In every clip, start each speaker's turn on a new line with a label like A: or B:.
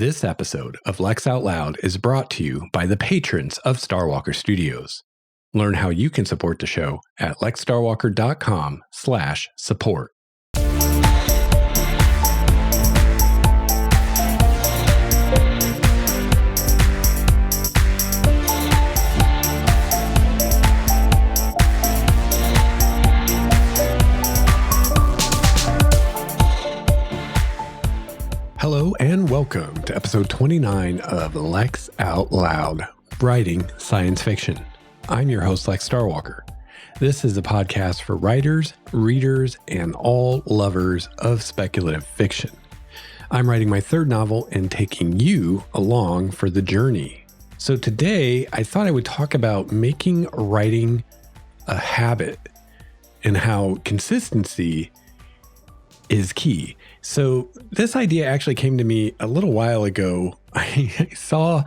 A: This episode of Lex Out Loud is brought to you by the patrons of Starwalker Studios. Learn how you can support the show at lexstarwalker.com/support. Hello and welcome to episode 29 of Lex Out Loud, Writing Science Fiction. I'm your host, Lex Starwalker. This is a podcast for writers, readers, and all lovers of speculative fiction. I'm writing my third novel and taking you along for the journey. So today, I thought I would talk about making writing a habit and how consistency is key. So this idea actually came to me a little while ago. I saw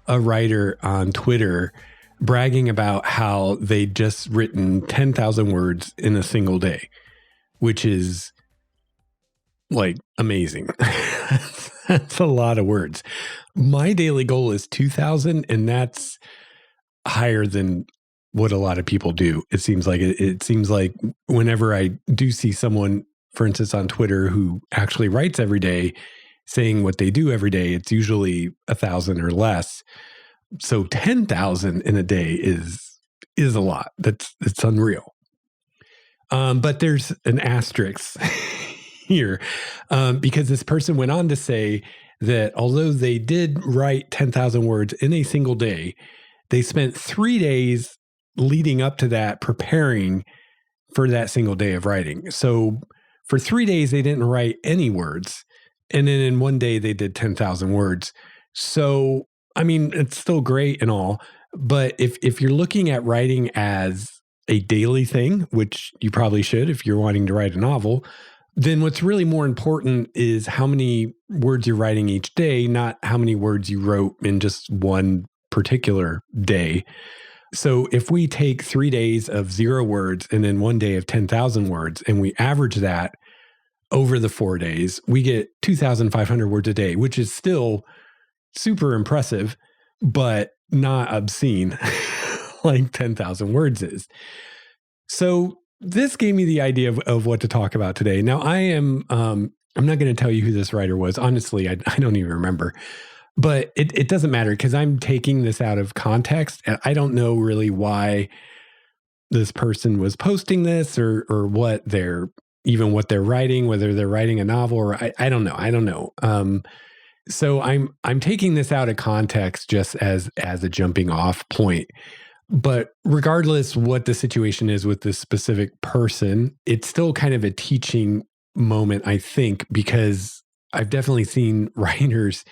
A: a writer on Twitter bragging about how they'd just written 10,000 words in a single day, which is like amazing. That's a lot of words. My daily goal is 2,000, and that's higher than what a lot of people do. It seems like whenever I do see someone, for instance, on Twitter, who actually writes every day, saying what they do every day, it's usually 1,000 or less. So 10,000 in a day is a lot. It's unreal. But there's an asterisk here, because this person went on to say that although they did write 10,000 words in a single day, they spent 3 days leading up to that preparing for that single day of writing. So for 3 days, they didn't write any words. And then in one day, they did 10,000 words. So, I mean, it's still great and all. But if you're looking at writing as a daily thing, which you probably should if you're wanting to write a novel, then what's really more important is how many words you're writing each day, not how many words you wrote in just one particular day. So if we take 3 days of 0 words and then 1 day of 10,000 words, and we average that over the 4 days, we get 2,500 words a day, which is still super impressive, but not obscene like 10,000 words is. So this gave me the idea of what to talk about today. Now I'm not going to tell you who this writer was. Honestly, I don't even remember. But it doesn't matter because I'm taking this out of context, and I don't know really why this person was posting this or what they're writing, whether they're writing a novel or I don't know. So I'm taking this out of context just as a jumping off point. But regardless what the situation is with this specific person, it's still kind of a teaching moment, I think, because I've definitely seen writers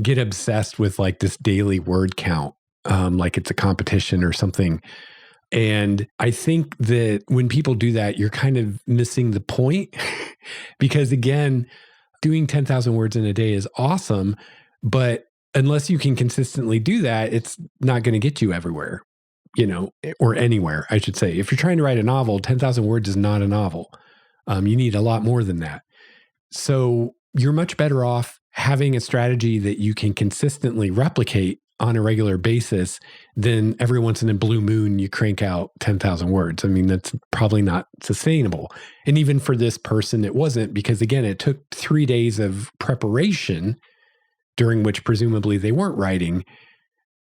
A: get obsessed with like this daily word count, like it's a competition or something. And I think that when people do that, you're kind of missing the point because again, doing 10,000 words in a day is awesome, but unless you can consistently do that, it's not going to get you everywhere, or anywhere, I should say. If you're trying to write a novel, 10,000 words is not a novel. You need a lot more than that. So you're much better off having a strategy that you can consistently replicate on a regular basis than every once in a blue moon you crank out 10,000 words. I mean, that's probably not sustainable. And even for this person, it wasn't, because again, it took 3 days of preparation during which presumably they weren't writing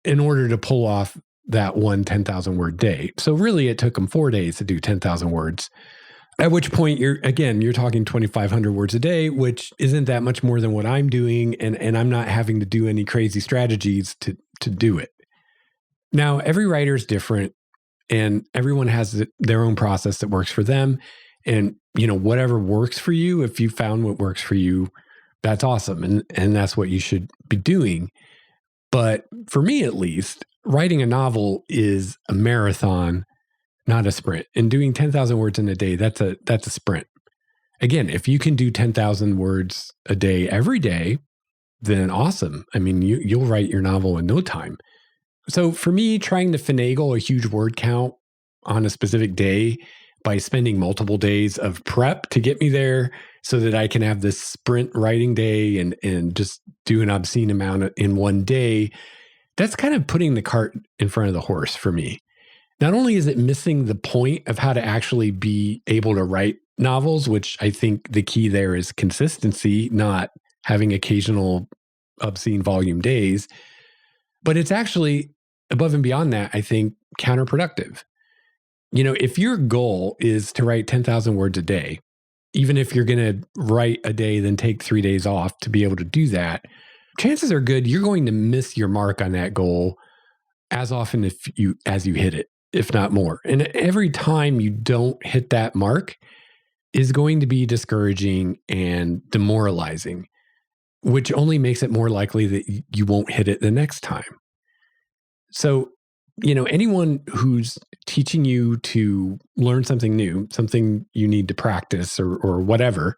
A: in order to pull off that one 10,000 word day. So really it took them 4 days to do 10,000 words. At which point you're talking 2,500 words a day, which isn't that much more than what I'm doing. And I'm not having to do any crazy strategies to do it. Now, every writer is different and everyone has their own process that works for them. And, whatever works for you, if you found what works for you, that's awesome. And that's what you should be doing. But for me, at least, writing a novel is a marathon, not a sprint. And doing 10,000 words in a day, that's a sprint. Again, if you can do 10,000 words a day every day, then awesome. I mean, you'll write your novel in no time. So for me, trying to finagle a huge word count on a specific day by spending multiple days of prep to get me there so that I can have this sprint writing day and just do an obscene amount in one day, that's kind of putting the cart in front of the horse for me. Not only is it missing the point of how to actually be able to write novels, which I think the key there is consistency, not having occasional obscene volume days, but it's actually above and beyond that, I think, counterproductive. If your goal is to write 10,000 words a day, even if you're going to write a day, then take 3 days off to be able to do that, chances are good you're going to miss your mark on that goal as often as you hit it, if not more. And every time you don't hit that mark is going to be discouraging and demoralizing, which only makes it more likely that you won't hit it the next time. So, anyone who's teaching you to learn something new, something you need to practice or whatever,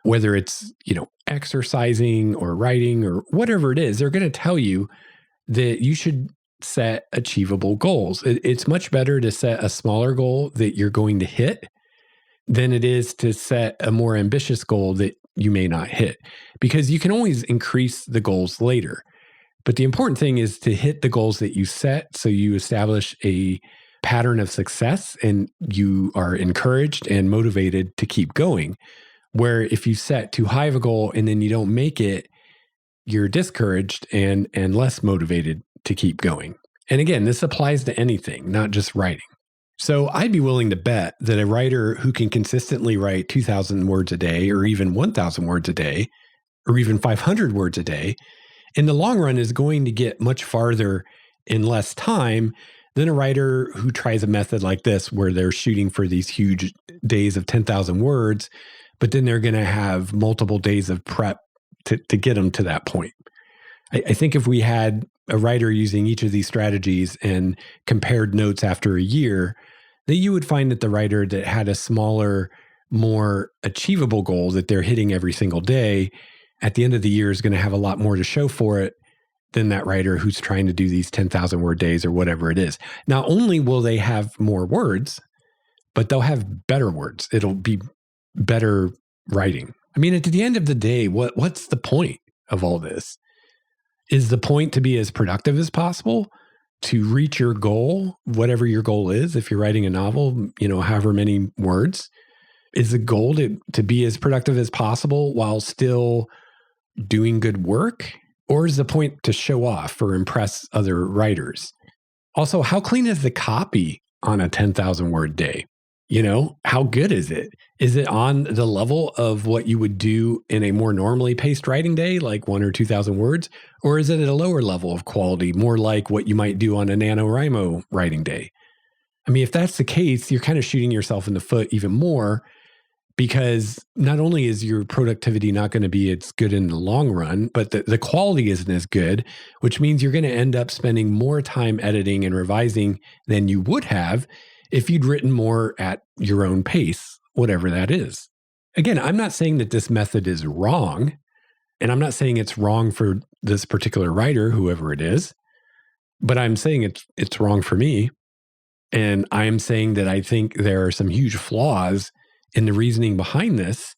A: whether it's, exercising or writing or whatever it is, they're going to tell you that you should set achievable goals. It's much better to set a smaller goal that you're going to hit than it is to set a more ambitious goal that you may not hit, because you can always increase the goals later. But the important thing is to hit the goals that you set so you establish a pattern of success and you are encouraged and motivated to keep going. Where if you set too high of a goal and then you don't make it, you're discouraged and less motivated to keep going. And again, this applies to anything, not just writing. So I'd be willing to bet that a writer who can consistently write 2,000 words a day or even 1,000 words a day or even 500 words a day in the long run is going to get much farther in less time than a writer who tries a method like this, where they're shooting for these huge days of 10,000 words, but then they're going to have multiple days of prep to get them to that point. I think if we had a writer using each of these strategies and compared notes after a year, that you would find that the writer that had a smaller, more achievable goal that they're hitting every single day at the end of the year is going to have a lot more to show for it than that writer who's trying to do these 10,000 word days or whatever it is. Not only will they have more words, but they'll have better words. It'll be better writing. I mean, at the end of the day, what's the point of all this? Is the point to be as productive as possible, to reach your goal, whatever your goal is? If you're writing a novel, however many words, is the goal to be as productive as possible while still doing good work? Or is the point to show off or impress other writers? Also, how clean is the copy on a 10,000 word day? How good is it? Is it on the level of what you would do in a more normally paced writing day, like 1,000 or 2,000 words? Or is it at a lower level of quality, more like what you might do on a NaNoWriMo writing day? I mean, if that's the case, you're kind of shooting yourself in the foot even more, because not only is your productivity not going to be as good in the long run, but the quality isn't as good, which means you're going to end up spending more time editing and revising than you would have if you'd written more at your own pace, whatever that is. Again, I'm not saying that this method is wrong, and I'm not saying it's wrong for this particular writer, whoever it is, but I'm saying it's wrong for me. And I'm saying that I think there are some huge flaws in the reasoning behind this,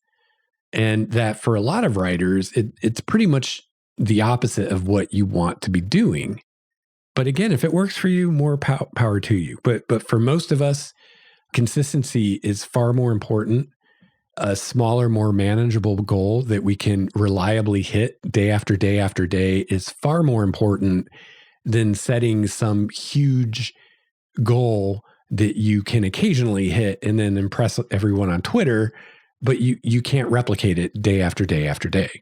A: and that for a lot of writers, it's pretty much the opposite of what you want to be doing. But again, if it works for you, more power to you. But for most of us, consistency is far more important. A smaller, more manageable goal that we can reliably hit day after day after day is far more important than setting some huge goal that you can occasionally hit and then impress everyone on Twitter, but you can't replicate it day after day after day.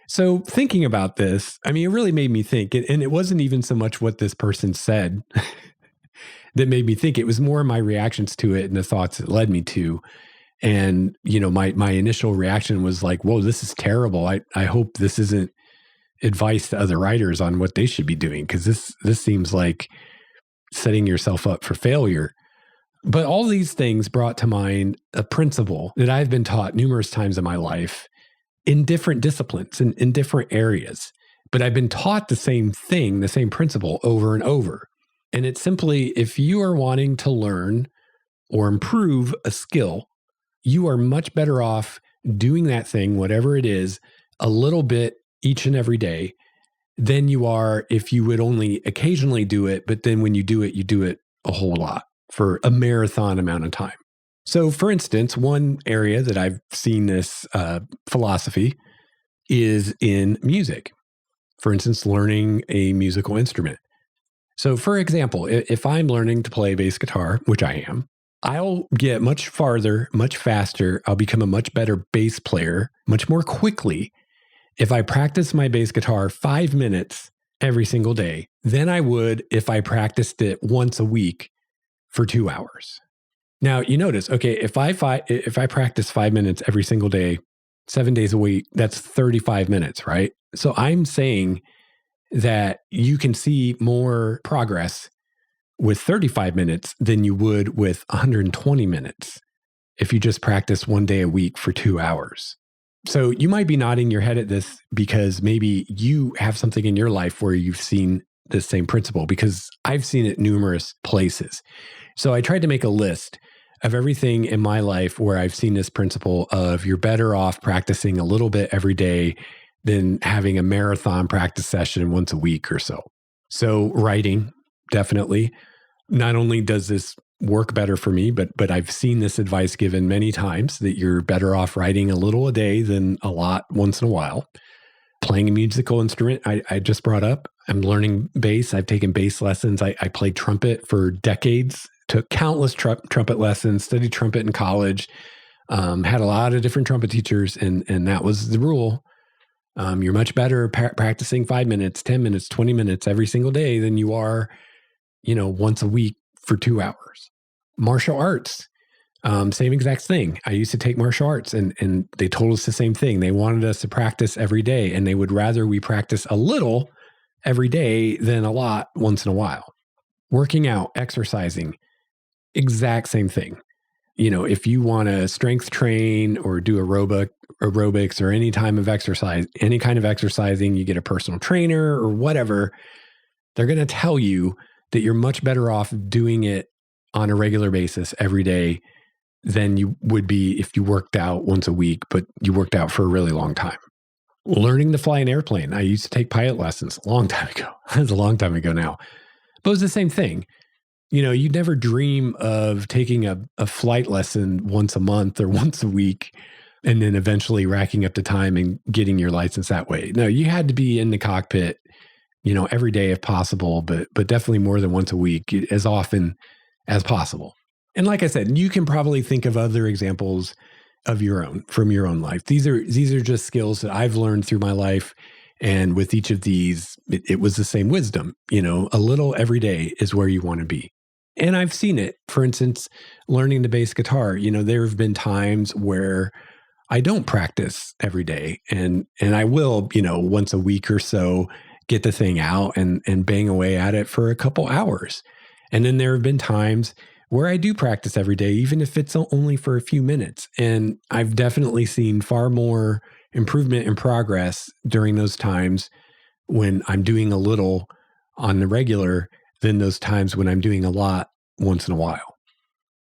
A: So thinking about this, I mean, it really made me think, and it wasn't even so much what this person said that made me think. It was more my reactions to it and the thoughts it led me to. And, my initial reaction was like, whoa, this is terrible. I hope this isn't advice to other writers on what they should be doing, because this seems like setting yourself up for failure. But all these things brought to mind a principle that I've been taught numerous times in my life in different disciplines, in different areas. But I've been taught the same thing, the same principle over and over. And it's simply, if you are wanting to learn or improve a skill, you are much better off doing that thing, whatever it is, a little bit each and every day than you are if you would only occasionally do it. But then when you do it a whole lot for a marathon amount of time. So, for instance, one area that I've seen this philosophy is in music. For instance, learning a musical instrument. So, for example, if I'm learning to play bass guitar, which I am, I'll get much farther, much faster. I'll become a much better bass player much more quickly if I practice my bass guitar 5 minutes every single day than I would if I practiced it once a week for 2 hours. Now, you notice, okay, if I practice 5 minutes every single day, 7 days a week, that's 35 minutes, right? So I'm saying that you can see more progress with 35 minutes than you would with 120 minutes if you just practice 1 day a week for 2 hours. So you might be nodding your head at this because maybe you have something in your life where you've seen this same principle, because I've seen it numerous places. So I tried to make a list of everything in my life where I've seen this principle of you're better off practicing a little bit every day than having a marathon practice session once a week or so. So writing, definitely. Not only does this work better for me, but I've seen this advice given many times that you're better off writing a little a day than a lot once in a while. Playing a musical instrument, I just brought up. I'm learning bass. I've taken bass lessons. I played trumpet for decades. Took countless trumpet lessons, studied trumpet in college, had a lot of different trumpet teachers, and that was the rule. You're much better practicing 5 minutes, 10 minutes, 20 minutes every single day than you are, once a week for 2 hours. Martial arts, same exact thing. I used to take martial arts, and they told us the same thing. They wanted us to practice every day, and they would rather we practice a little every day than a lot once in a while. Working out, exercising, exact same thing. If you want to strength train or do aerobics or any kind of exercising, you get a personal trainer or whatever, they're going to tell you that you're much better off doing it on a regular basis every day than you would be if you worked out once a week, but you worked out for a really long time. Learning to fly an airplane. I used to take pilot lessons a long time ago. It's a long time ago now. But it was the same thing. You'd never dream of taking a flight lesson once a month or once a week and then eventually racking up the time and getting your license that way. No, you had to be in the cockpit, every day if possible, but definitely more than once a week, as often as possible. And like I said, you can probably think of other examples of from your own life. These are just skills that I've learned through my life. And with each of these, it was the same wisdom. A little every day is where you want to be. And I've seen it. For instance, learning the bass guitar, there have been times where I don't practice every day. And I will, once a week or so, get the thing out and bang away at it for a couple hours. And then there have been times where I do practice every day, even if it's only for a few minutes. And I've definitely seen far more improvement and progress during those times when I'm doing a little on the regular than those times when I'm doing a lot once in a while.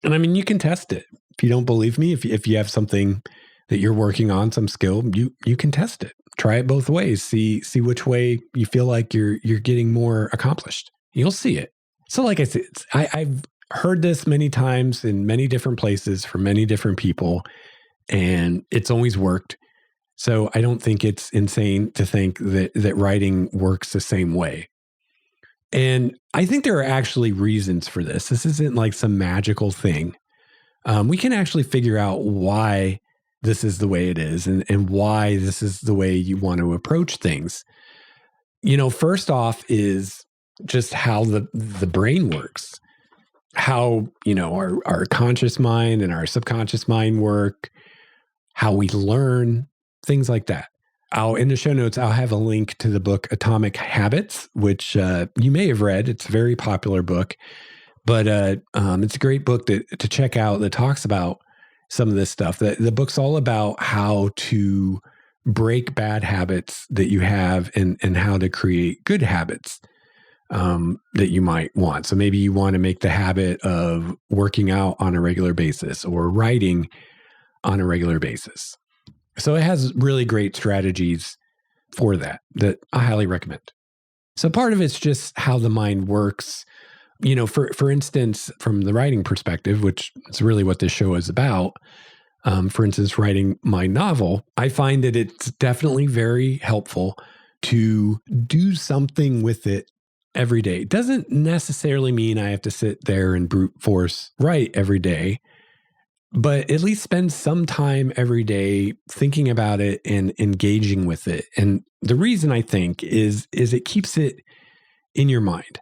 A: And I mean, you can test it. If you don't believe me, if you have something that you're working on, some skill, you can test it. Try it both ways. See which way you feel like you're getting more accomplished. You'll see it. So like I said, I've heard this many times in many different places from many different people, and it's always worked. So I don't think it's insane to think that writing works the same way. And I think there are actually reasons for this. This isn't like some magical thing. We can actually figure out why this is the way it is and why this is the way you want to approach things. First off is just how the brain works, how, our conscious mind and our subconscious mind work, how we learn, things like that. In the show notes, I'll have a link to the book Atomic Habits, which you may have read. It's a very popular book, but it's a great book to check out that talks about some of this stuff. The book's all about how to break bad habits that you have and how to create good habits that you might want. So maybe you want to make the habit of working out on a regular basis or writing on a regular basis. So it has really great strategies for that I highly recommend. So part of it's just how the mind works. For instance, from the writing perspective, which is really what this show is about, for instance, writing my novel, I find that it's definitely very helpful to do something with it every day. It doesn't necessarily mean I have to sit there and brute force write every day, but at least spend some time every day thinking about it and engaging with it. And the reason I think is it keeps it in your mind.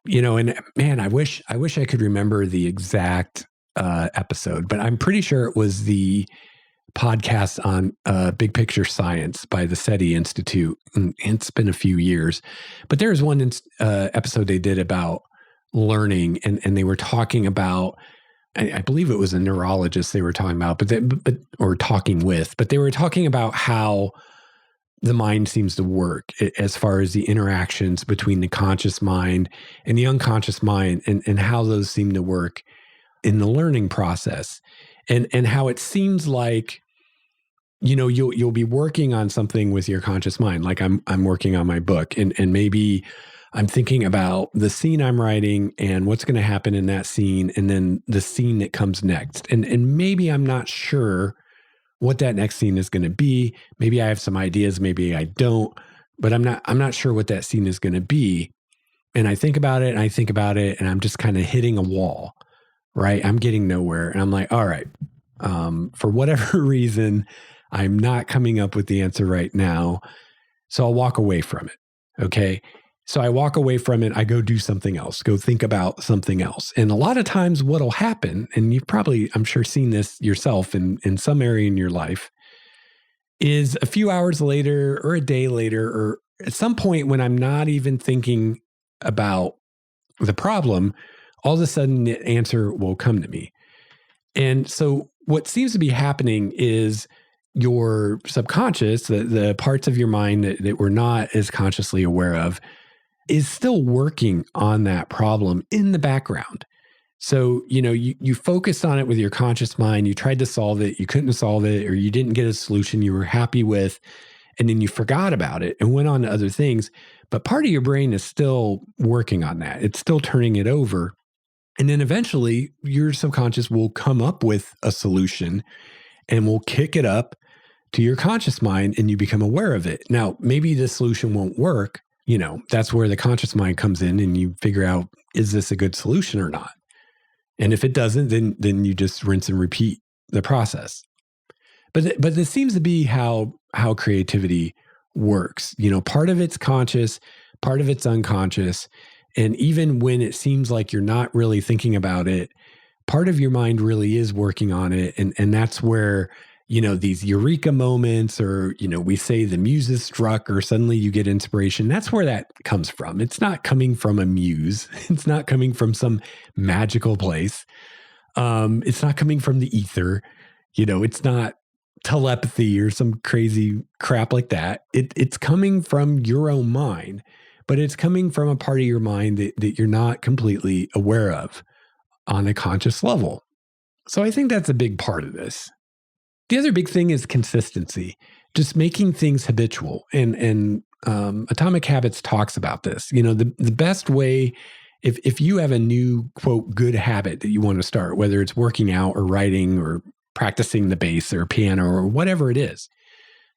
A: And man, I wish I could remember the exact episode, but I'm pretty sure it was the podcast on Big Picture Science by the SETI Institute. And it's been a few years, but there's one episode they did about learning, and they were talking about. I believe it was a neurologist they were talking about, but they were talking about how the mind seems to work as far as the interactions between the conscious mind and the unconscious mind, and how those seem to work in the learning process, and how it seems like, you'll be working on something with your conscious mind. Like I'm working on my book, and maybe I'm thinking about the scene I'm writing and what's going to happen in that scene, and then the scene that comes next. And maybe I'm not sure what that next scene is going to be. Maybe I have some ideas, maybe I don't, but I'm not sure what that scene is going to be. And I think about it and I'm just kind of hitting a wall, right? I'm getting nowhere. And I'm like, all right, for whatever reason, I'm not coming up with the answer right now. So I'll walk away from it. Okay. So I walk away from it. I go do something else, go think about something else. And a lot of times what'll happen, and you've probably, I'm sure, seen this yourself in some area in your life, is a few hours later or a day later, or at some point when I'm not even thinking about the problem, all of a sudden the answer will come to me. And so what seems to be happening is your subconscious, the parts of your mind that we're not as consciously aware of, is still working on that problem in the background. So, you focused on it with your conscious mind, you tried to solve it, you couldn't solve it, or you didn't get a solution you were happy with, and then you forgot about it and went on to other things. But part of your brain is still working on that. It's still turning it over. And then eventually your subconscious will come up with a solution and will kick it up to your conscious mind, and you become aware of it. Now, maybe the solution won't work. That's where the conscious mind comes in, and you figure out, is this a good solution or not? And if it doesn't, then you just rinse and repeat the process. But this seems to be how creativity works. Part of it's conscious, part of it's unconscious. And even when it seems like you're not really thinking about it, part of your mind really is working on it. And that's where, these eureka moments, or, we say the muse is struck, or suddenly you get inspiration. That's where that comes from. It's not coming from a muse. It's not coming from some magical place. It's not coming from the ether. It's not telepathy or some crazy crap like that. It's coming from your own mind, but it's coming from a part of your mind that you're not completely aware of on a conscious level. So I think that's a big part of this. The other big thing is consistency, just making things habitual. And Atomic Habits talks about this. The best way, if you have a new, quote, good habit that you want to start, whether it's working out or writing or practicing the bass or piano or whatever it is,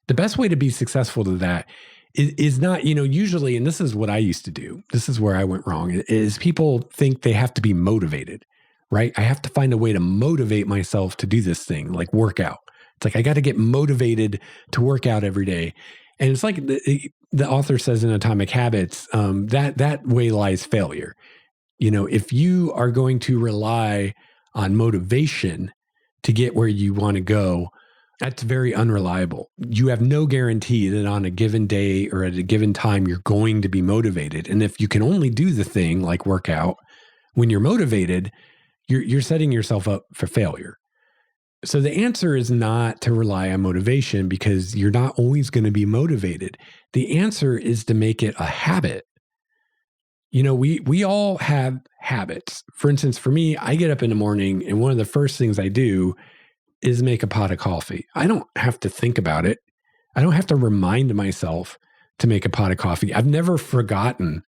A: the best way to be successful to that is not, usually, and this is what I used to do, this is where I went wrong, is people think they have to be motivated, right? I have to find a way to motivate myself to do this thing, like work out. It's like, I got to get motivated to work out every day. And it's like the author says in Atomic Habits, that way lies failure. If you are going to rely on motivation to get where you want to go, that's very unreliable. You have no guarantee that on a given day or at a given time, you're going to be motivated. And if you can only do the thing like work out when you're motivated, you're setting yourself up for failure. So the answer is not to rely on motivation, because you're not always going to be motivated. The answer is to make it a habit. We all have habits. For instance, for me, I get up in the morning and one of the first things I do is make a pot of coffee. I don't have to think about it. I don't have to remind myself to make a pot of coffee. I've never forgotten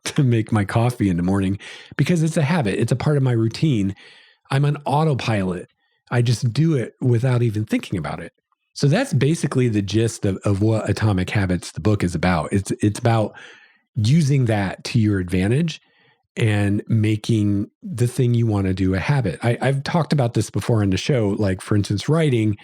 A: to make my coffee in the morning because it's a habit. It's a part of my routine. I'm on autopilot. I just do it without even thinking about it. So that's basically the gist of what Atomic Habits, the book, is about. It's about using that to your advantage and making the thing you want to do a habit. I've talked about this before on the show. Like, for instance, writing,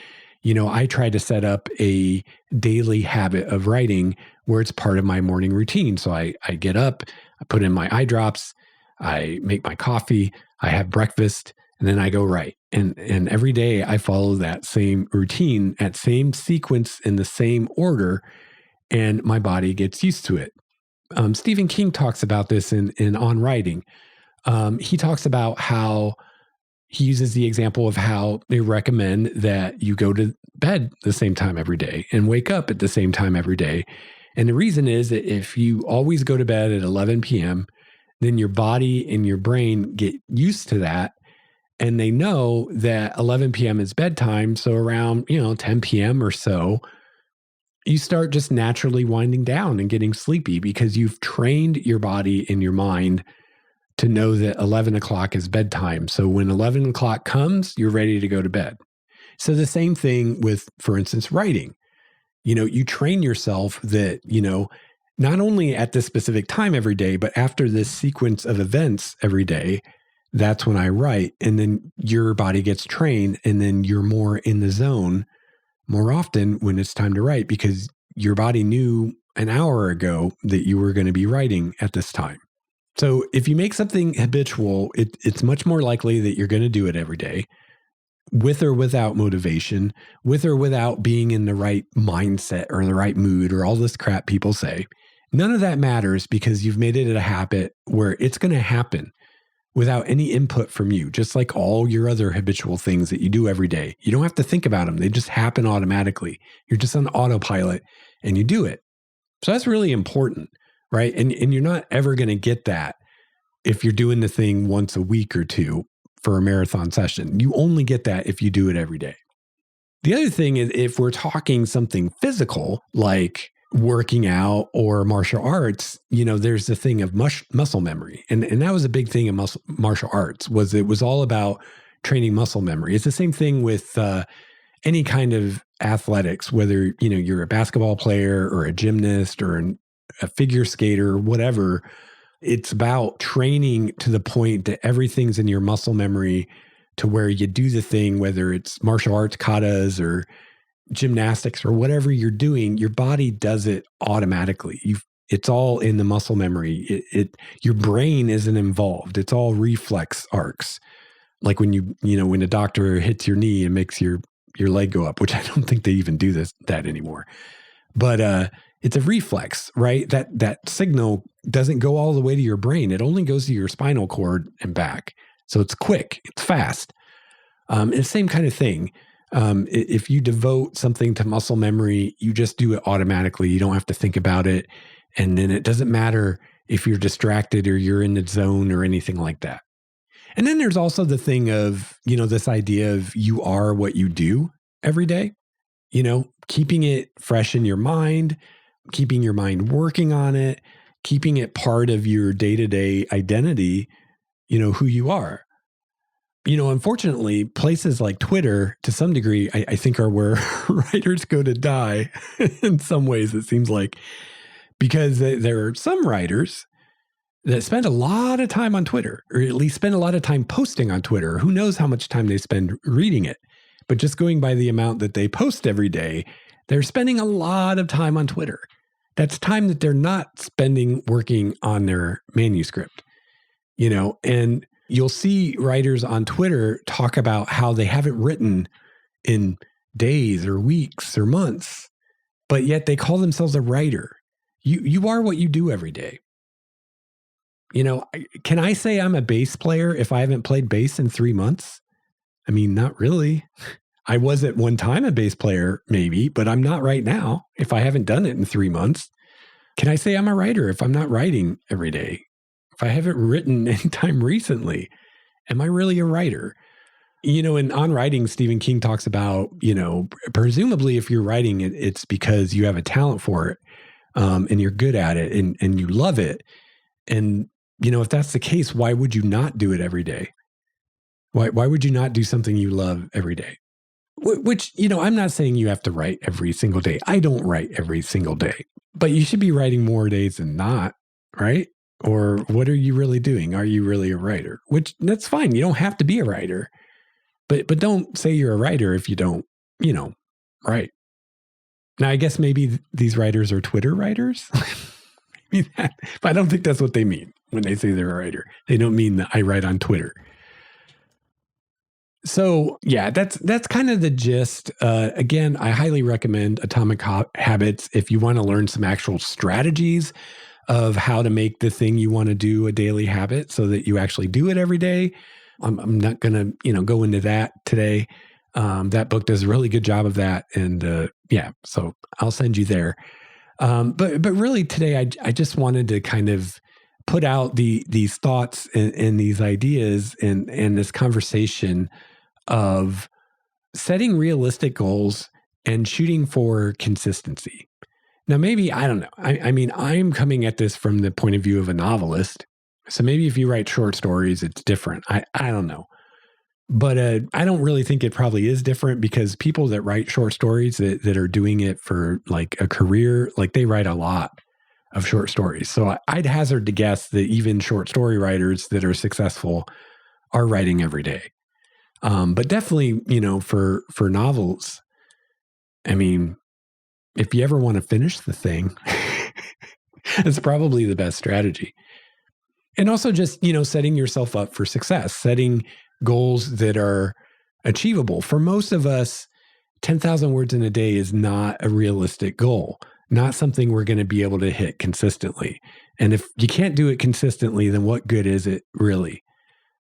A: I try to set up a daily habit of writing where it's part of my morning routine. So I get up, I put in my eye drops, I make my coffee, I have breakfast, and then I go write. And every day I follow that same routine, that same sequence in the same order, and my body gets used to it. Stephen King talks about this in On Writing. He talks about how he uses the example of how they recommend that you go to bed the same time every day and wake up at the same time every day. And the reason is that if you always go to bed at 11 p.m., then your body and your brain get used to that. And they know that 11 p.m. is bedtime. So around, 10 p.m. or so, you start just naturally winding down and getting sleepy because you've trained your body and your mind to know that 11 o'clock is bedtime. So when 11 o'clock comes, you're ready to go to bed. So the same thing with, for instance, writing. You train yourself that, not only at this specific time every day, but after this sequence of events every day, that's when I write. And then your body gets trained, and then you're more in the zone more often when it's time to write because your body knew an hour ago that you were going to be writing at this time. So if you make something habitual, it's much more likely that you're going to do it every day, with or without motivation, with or without being in the right mindset or the right mood or all this crap people say. None of that matters because you've made it a habit where it's going to happen without any input from you, just like all your other habitual things that you do every day. You don't have to think about them. They just happen automatically. You're just on autopilot and you do it. So that's really important, right? And you're not ever going to get that if you're doing the thing once a week or two for a marathon session. You only get that if you do it every day. The other thing is, if we're talking something physical, like working out or martial arts, there's the thing of muscle memory. And that was a big thing in martial arts, was it was all about training muscle memory. It's the same thing with any kind of athletics, whether, you're a basketball player or a gymnast or a figure skater or whatever. It's about training to the point that everything's in your muscle memory to where you do the thing, whether it's martial arts, katas, or gymnastics or whatever you're doing, your body does it automatically. It's all in the muscle memory. Your brain isn't involved. It's all reflex arcs. Like when when a doctor hits your knee and makes your leg go up, which I don't think they even do that anymore. But it's a reflex, right? That signal doesn't go all the way to your brain. It only goes to your spinal cord and back. So it's quick, it's fast. It's the same kind of thing. If you devote something to muscle memory, you just do it automatically. You don't have to think about it. And then it doesn't matter if you're distracted or you're in the zone or anything like that. And then there's also the thing of, this idea of you are what you do every day, keeping it fresh in your mind, keeping your mind working on it, keeping it part of your day-to-day identity, who you are. Unfortunately, places like Twitter, to some degree, I think are where writers go to die in some ways, it seems like, because there are some writers that spend a lot of time on Twitter, or at least spend a lot of time posting on Twitter. Who knows how much time they spend reading it? But just going by the amount that they post every day, they're spending a lot of time on Twitter. That's time that they're not spending working on their manuscript, and you'll see writers on Twitter talk about how they haven't written in days or weeks or months, but yet they call themselves a writer. You are what you do every day. Can I say I'm a bass player if I haven't played bass in 3 months? I mean, not really. I was at one time a bass player, maybe, but I'm not right now if I haven't done it in 3 months. Can I say I'm a writer if I'm not writing every day? If I haven't written anytime recently, am I really a writer? In On Writing, Stephen King talks about, presumably if you're writing it, it's because you have a talent for it, and you're good at it and you love it. And, if that's the case, why would you not do it every day? Why would you not do something you love every day? Which, I'm not saying you have to write every single day. I don't write every single day, but you should be writing more days than not, right? Or what are you really doing? Are you really a writer? Which, that's fine. You don't have to be a writer, but don't say you're a writer if you don't, write. Now, I guess maybe these writers are Twitter writers. But I don't think that's what they mean when they say they're a writer. They don't mean that I write on Twitter. So yeah, that's kind of the gist. Again, I highly recommend Atomic Habits if you want to learn some actual strategies of how to make the thing you want to do a daily habit so that you actually do it every day. I'm not going to, go into that today. That book does a really good job of that. And so I'll send you there. But really today, I just wanted to kind of put out these thoughts and these ideas and this conversation of setting realistic goals and shooting for consistency. Now, maybe, I don't know. I mean, I'm coming at this from the point of view of a novelist. So maybe if you write short stories, it's different. I don't know. But I don't really think it probably is different because people that write short stories that are doing it for like a career, like they write a lot of short stories. So I'd hazard to guess that even short story writers that are successful are writing every day. But definitely, for novels, I mean, if you ever want to finish the thing, it's probably the best strategy. And also just, setting yourself up for success, setting goals that are achievable. For most of us, 10,000 words in a day is not a realistic goal, not something we're going to be able to hit consistently. And if you can't do it consistently, then what good is it really?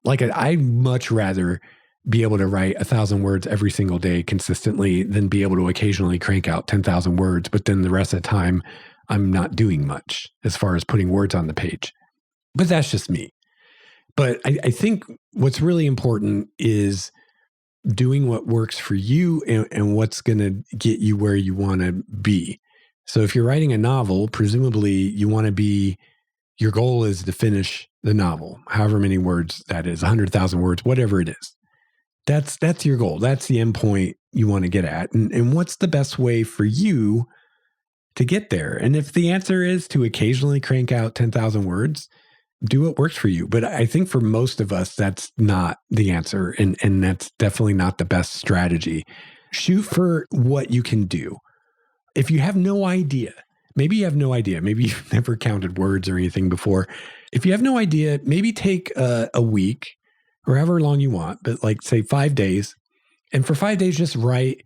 A: Like I'd much rather be able to write 1,000 words every single day consistently than be able to occasionally crank out 10,000 words. But then the rest of the time, I'm not doing much as far as putting words on the page. But that's just me. But I think what's really important is doing what works for you and what's going to get you where you want to be. So if you're writing a novel, presumably you want to be, your goal is to finish the novel, however many words that is, 100,000 words, whatever it is. That's your goal. That's the end point you want to get at. And what's the best way for you to get there? And if the answer is to occasionally crank out 10,000 words, do what works for you. But I think for most of us, that's not the answer. And that's definitely not the best strategy. Shoot for what you can do. If you have no idea, maybe you have no idea, maybe you've never counted words or anything before. If you have no idea, maybe take a week or however long you want, but like say 5 days. And for 5 days, just write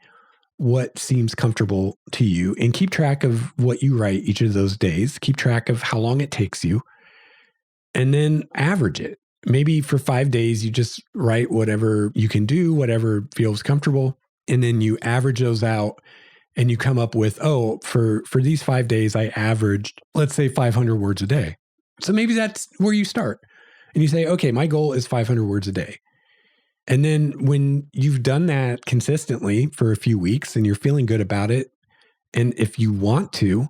A: what seems comfortable to you and keep track of what you write each of those days. Keep track of how long it takes you. And then average it. Maybe for 5 days, you just write whatever you can do, whatever feels comfortable. And then you average those out and you come up with, for these 5 days, I averaged, let's say 500 words a day. So maybe that's where you start. And you say, okay, my goal is 500 words a day. And then when you've done that consistently for a few weeks and you're feeling good about it, and if you want to,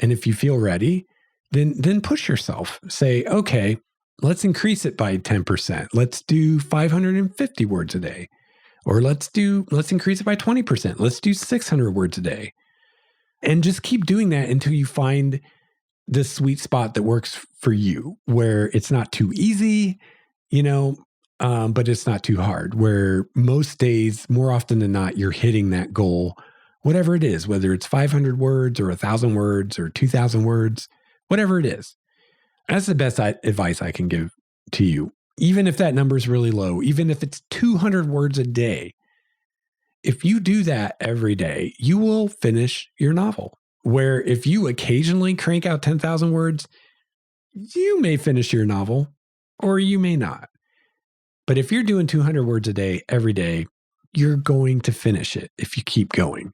A: and if you feel ready, then push yourself. Say, okay, let's increase it by 10%. Let's do 550 words a day. Or let's increase it by 20%. Let's do 600 words a day. And just keep doing that until you find the sweet spot that works for you, where it's not too easy, but it's not too hard, where most days, more often than not, you're hitting that goal, whatever it is, whether it's 500 words or 1,000 words or 2,000 words, whatever it is. That's the best advice I can give to you. Even if that number is really low, even if it's 200 words a day, if you do that every day, you will finish your novel. Where if you occasionally crank out 10,000 words, you may finish your novel or you may not. But if you're doing 200 words a day, every day, you're going to finish it if you keep going.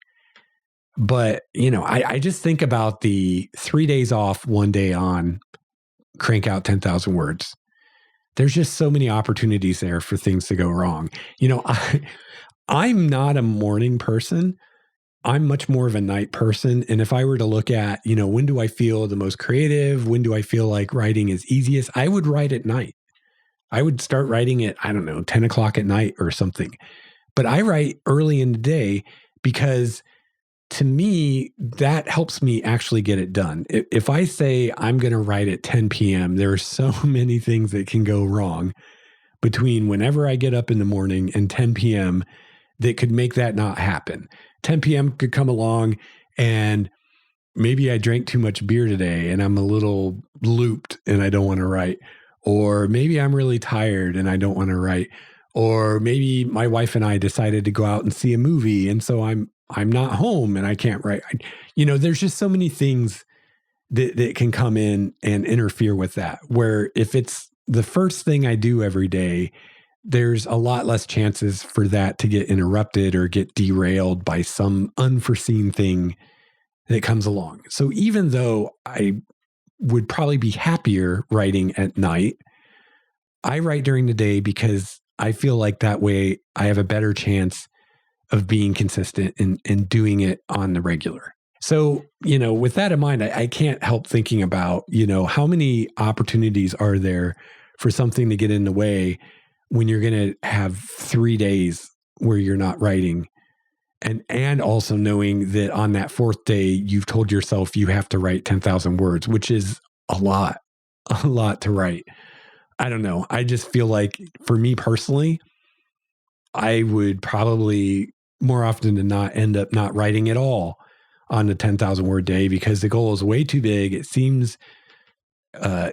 A: But, I just think about the 3 days off, 1 day on, crank out 10,000 words. there's just so many opportunities there for things to go wrong. I'm not a morning person. I'm much more of a night person. And if I were to look at, when do I feel the most creative? When do I feel like writing is easiest? I would write at night. I would start writing at, 10 o'clock at night or something. But I write early in the day because to me, that helps me actually get it done. If I say I'm going to write at 10 p.m., there are so many things that can go wrong between whenever I get up in the morning and 10 p.m. that could make that not happen. 10 p.m. could come along and maybe I drank too much beer today and I'm a little looped and I don't want to write. Or maybe I'm really tired and I don't want to write. Or maybe my wife and I decided to go out and see a movie and so I'm not home and I can't write. There's just so many things that can come in and interfere with that. Where if it's the first thing I do every day, there's a lot less chances for that to get interrupted or get derailed by some unforeseen thing that comes along. So even though I would probably be happier writing at night, I write during the day because I feel like that way I have a better chance of being consistent and doing it on the regular. So, with that in mind, I can't help thinking about, how many opportunities are there for something to get in the way when you're going to have 3 days where you're not writing. And also knowing that on that fourth day, you've told yourself you have to write 10,000 words, which is a lot to write. I don't know. I just feel like for me personally, I would probably more often than not end up not writing at all on the 10,000 word day because the goal is way too big. It seems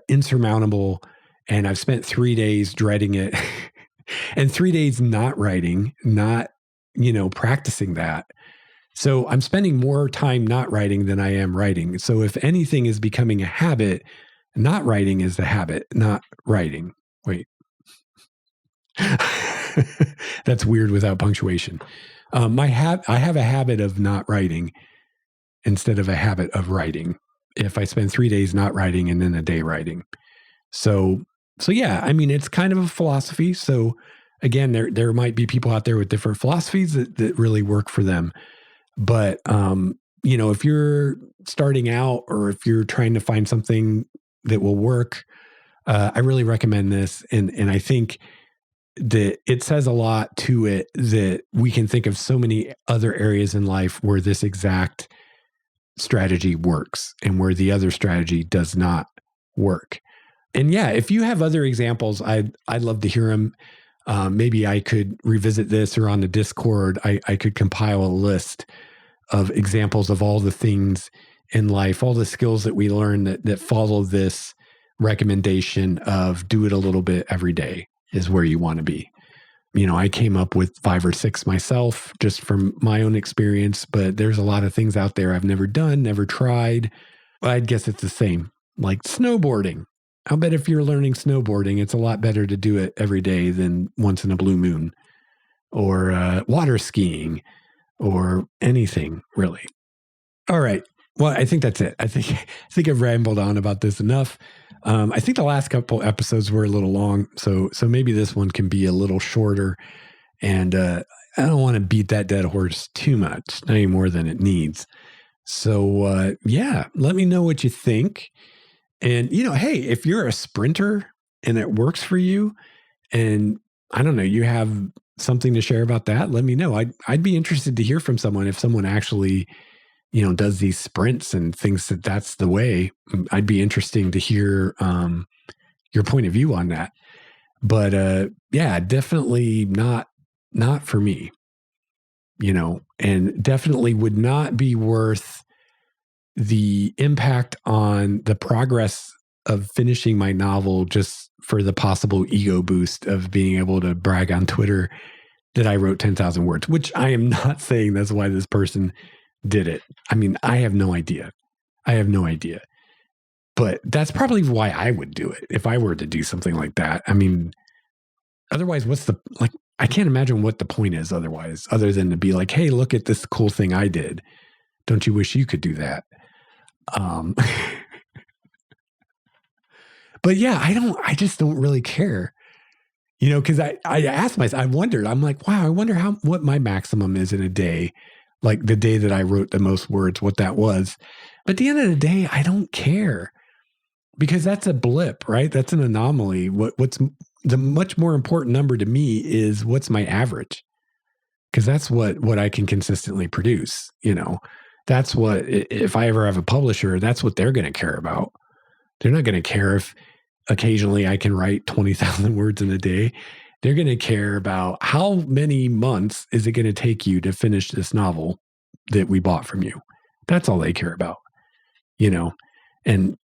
A: insurmountable. And I've spent 3 days dreading it and 3 days not writing, not, practicing that. So I'm spending more time not writing than I am writing. So if anything is becoming a habit, not writing is the habit, not writing. Wait. That's weird without punctuation. I have a habit of not writing instead of a habit of writing. If I spend 3 days not writing and then a day writing. So yeah, it's kind of a philosophy. So again, there might be people out there with different philosophies that really work for them. But, if you're starting out or if you're trying to find something that will work, I really recommend this. And I think that it says a lot to it that we can think of so many other areas in life where this exact strategy works and where the other strategy does not work. And yeah, if you have other examples, I'd love to hear them. Maybe I could revisit this, or on the Discord, I could compile a list of examples of all the things in life, all the skills that we learn that follow this recommendation of do it a little bit every day is where you want to be. I came up with 5 or 6 myself just from my own experience, but there's a lot of things out there I've never done, never tried. I guess it's the same, like snowboarding. I'll bet if you're learning snowboarding, it's a lot better to do it every day than once in a blue moon, or water skiing, or anything really. All right. Well, I think that's it. I think I've rambled on about this enough. I think the last couple episodes were a little long, so maybe this one can be a little shorter. And I don't want to beat that dead horse too much, not any more than it needs. So yeah, let me know what you think. And hey, if you're a sprinter and it works for you, and I don't know, you have something to share about that, let me know. I'd be interested to hear from someone if someone actually does these sprints and thinks that that's the way. I'd be interesting to hear your point of view on that. But yeah, definitely not for me, and definitely would not be worth the impact on the progress of finishing my novel just for the possible ego boost of being able to brag on Twitter that I wrote 10,000 words, which I am not saying that's why this person did it. I have no idea. But that's probably why I would do it if I were to do something like that. Otherwise, I can't imagine what the point is otherwise, other than to be like, hey, look at this cool thing I did. Don't you wish you could do that? But yeah, I just don't really care. Because I asked myself, I wondered, I'm like, wow, I wonder what my maximum is in a day, like the day that I wrote the most words, what that was. But at the end of the day, I don't care because that's a blip, right? That's an anomaly. What's the much more important number to me is what's my average, because that's what I can consistently produce. That's what, if I ever have a publisher, that's what they're going to care about. They're not going to care if occasionally I can write 20,000 words in a day. They're going to care about how many months is it going to take you to finish this novel that we bought from you. That's all they care about, and,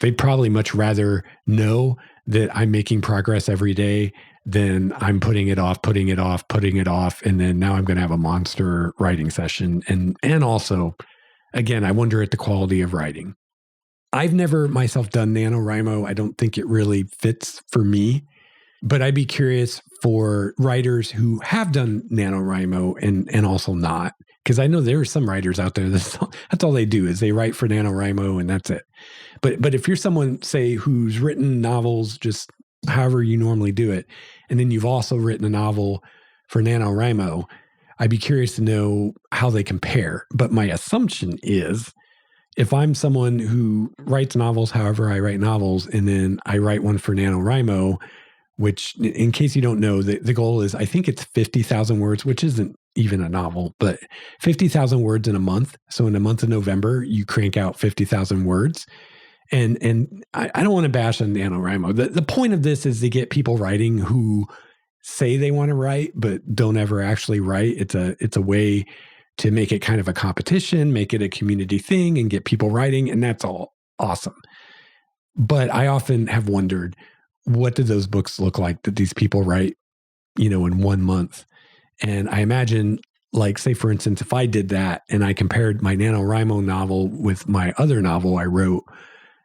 A: they'd probably much rather know that I'm making progress every day than I'm putting it off. And then now I'm going to have a monster writing session. And also, again, I wonder at the quality of writing. I've never myself done NaNoWriMo. I don't think it really fits for me, but I'd be curious for writers who have done NaNoWriMo and also not, because I know there are some writers out there that's all they do is they write for NaNoWriMo and that's it. But if you're someone, say, who's written novels just however you normally do it, and then you've also written a novel for NaNoWriMo, I'd be curious to know how they compare. But my assumption is, if I'm someone who writes novels however I write novels, and then I write one for NaNoWriMo, which, in case you don't know, the goal is, I think it's 50,000 words, which isn't even a novel, but 50,000 words in a month. So in the month of November, you crank out 50,000 words. And I don't want to bash on NaNoWriMo. The point of this is to get people writing who say they want to write, but don't ever actually write. It's a way to make it kind of a competition, make it a community thing, and get people writing. And that's all awesome. But I often have wondered, what do those books look like that these people write, in 1 month? And I imagine, like, say, for instance, if I did that and I compared my NaNoWriMo novel with my other novel I wrote,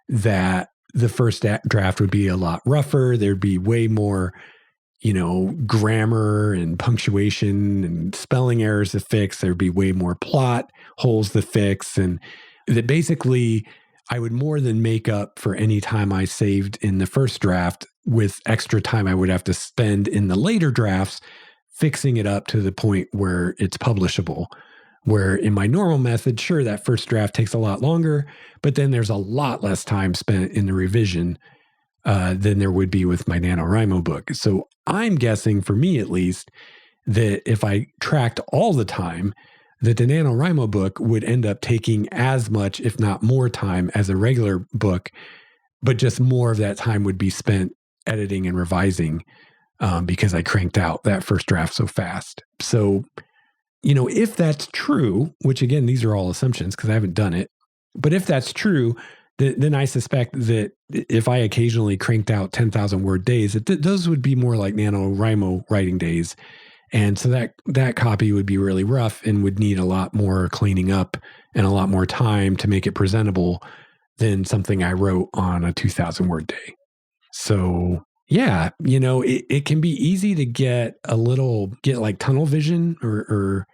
A: that the first draft would be a lot rougher. There'd be way more, grammar and punctuation and spelling errors to fix. There'd be way more plot holes to fix. And that basically I would more than make up for any time I saved in the first draft with extra time I would have to spend in the later drafts fixing it up to the point where it's publishable. Where in my normal method, sure, that first draft takes a lot longer, but then there's a lot less time spent in the revision than there would be with my NaNoWriMo book. So I'm guessing, for me at least, that if I tracked all the time, that the NaNoWriMo book would end up taking as much, if not more time as a regular book, but just more of that time would be spent editing and revising because I cranked out that first draft so fast. So, if that's true, which again, these are all assumptions because I haven't done it, but if that's true, then I suspect that if I occasionally cranked out 10,000 word days, those would be more like NaNoWriMo writing days. And so that copy would be really rough and would need a lot more cleaning up and a lot more time to make it presentable than something I wrote on a 2,000 word day. So yeah, it can be easy to get like tunnel vision or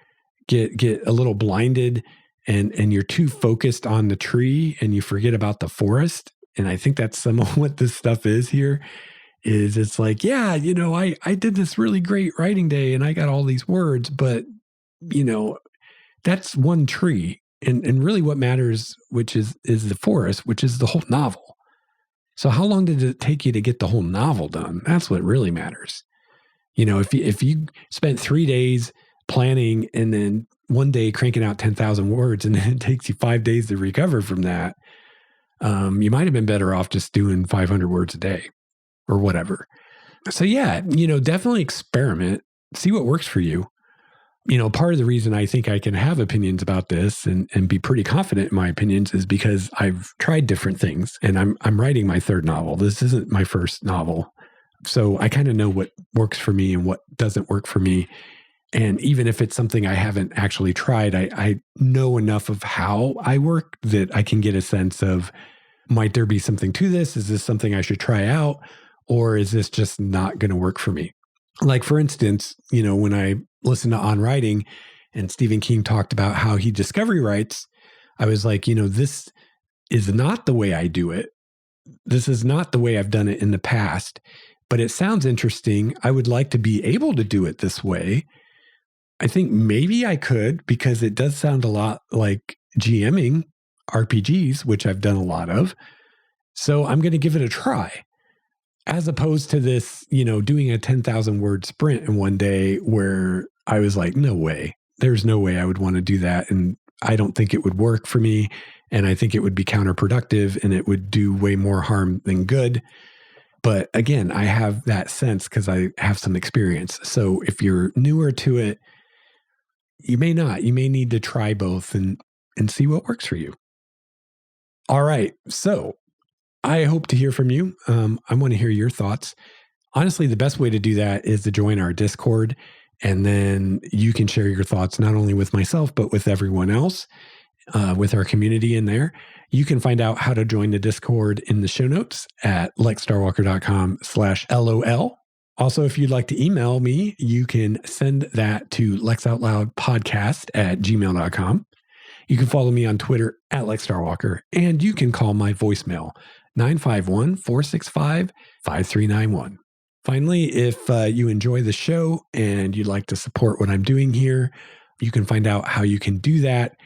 A: get a little blinded and you're too focused on the tree and you forget about the forest. And I think that's some of what this stuff is here. Is it's like, yeah, I did this really great writing day and I got all these words, but that's one tree. And really what matters, which is the forest, which is the whole novel. So how long did it take you to get the whole novel done? That's what really matters. If you spent 3 days planning and then one day cranking out 10,000 words and then it takes you 5 days to recover from that, you might have been better off just doing 500 words a day or whatever. So yeah, definitely experiment, see what works for you. Part of the reason I think I can have opinions about this and be pretty confident in my opinions is because I've tried different things and I'm writing my third novel. This isn't my first novel. So I kind of know what works for me and what doesn't work for me. And even if it's something I haven't actually tried, I know enough of how I work that I can get a sense of, might there be something to this? Is this something I should try out? Or is this just not going to work for me? Like, for instance, when I listened to On Writing and Stephen King talked about how he discovery writes, I was like, this is not the way I do it. this is not the way I've done it in the past, but it sounds interesting. I would like to be able to do it this way. I think maybe I could, because it does sound a lot like GMing RPGs, which I've done a lot of. So I'm going to give it a try, as opposed to this, doing a 10,000 word sprint in one day where I was like, no way, there's no way I would want to do that. And I don't think it would work for me. And I think it would be counterproductive and it would do way more harm than good. But again, I have that sense because I have some experience. So if you're newer to it, you may not. You may need to try both and see what works for you. All right. So I hope to hear from you. I want to hear your thoughts. Honestly, the best way to do that is to join our Discord. And then you can share your thoughts not only with myself, but with everyone else, with our community in there. You can find out how to join the Discord in the show notes at lexstarwalker.com/LOL. Also, if you'd like to email me, you can send that to lexoutloudpodcast@gmail.com. You can follow me on Twitter at LexStarWalker, and you can call my voicemail 951-465-5391. Finally, if you enjoy the show and you'd like to support what I'm doing here, you can find out how you can do that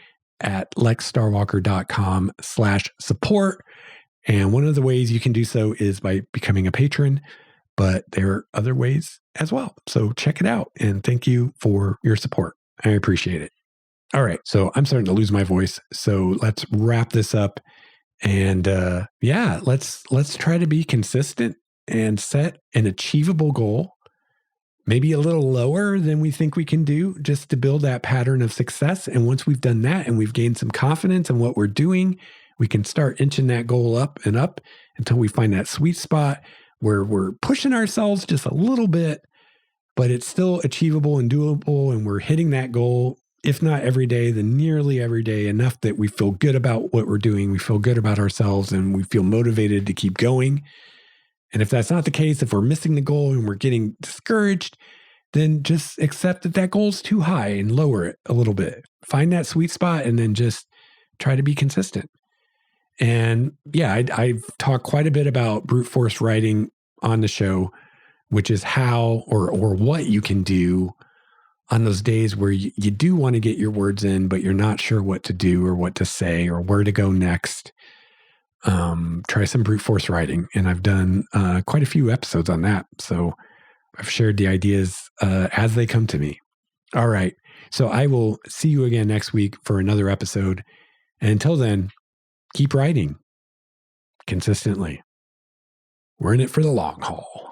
A: at lexstarwalker.com/support. And one of the ways you can do so is by becoming a patron, but there are other ways as well. So check it out. And thank you for your support. I appreciate it. All right. So I'm starting to lose my voice. So let's wrap this up. And let's try to be consistent and set an achievable goal, maybe a little lower than we think we can do, just to build that pattern of success. And once we've done that and we've gained some confidence in what we're doing, we can start inching that goal up and up until we find that sweet spot where we're pushing ourselves just a little bit, but it's still achievable and doable. And we're hitting that goal, if not every day, then nearly every day, enough that we feel good about what we're doing. We feel good about ourselves and we feel motivated to keep going. And if that's not the case, if we're missing the goal and we're getting discouraged, then just accept that that goal is too high and lower it a little bit. Find that sweet spot and then just try to be consistent. And yeah, I've talked quite a bit about brute force writing on the show, which is how or what you can do on those days where you do want to get your words in, but you're not sure what to do or what to say or where to go next. Try some brute force writing. And I've done quite a few episodes on that. So I've shared the ideas as they come to me. All right. So I will see you again next week for another episode. And until then, keep writing consistently. We're in it for the long haul.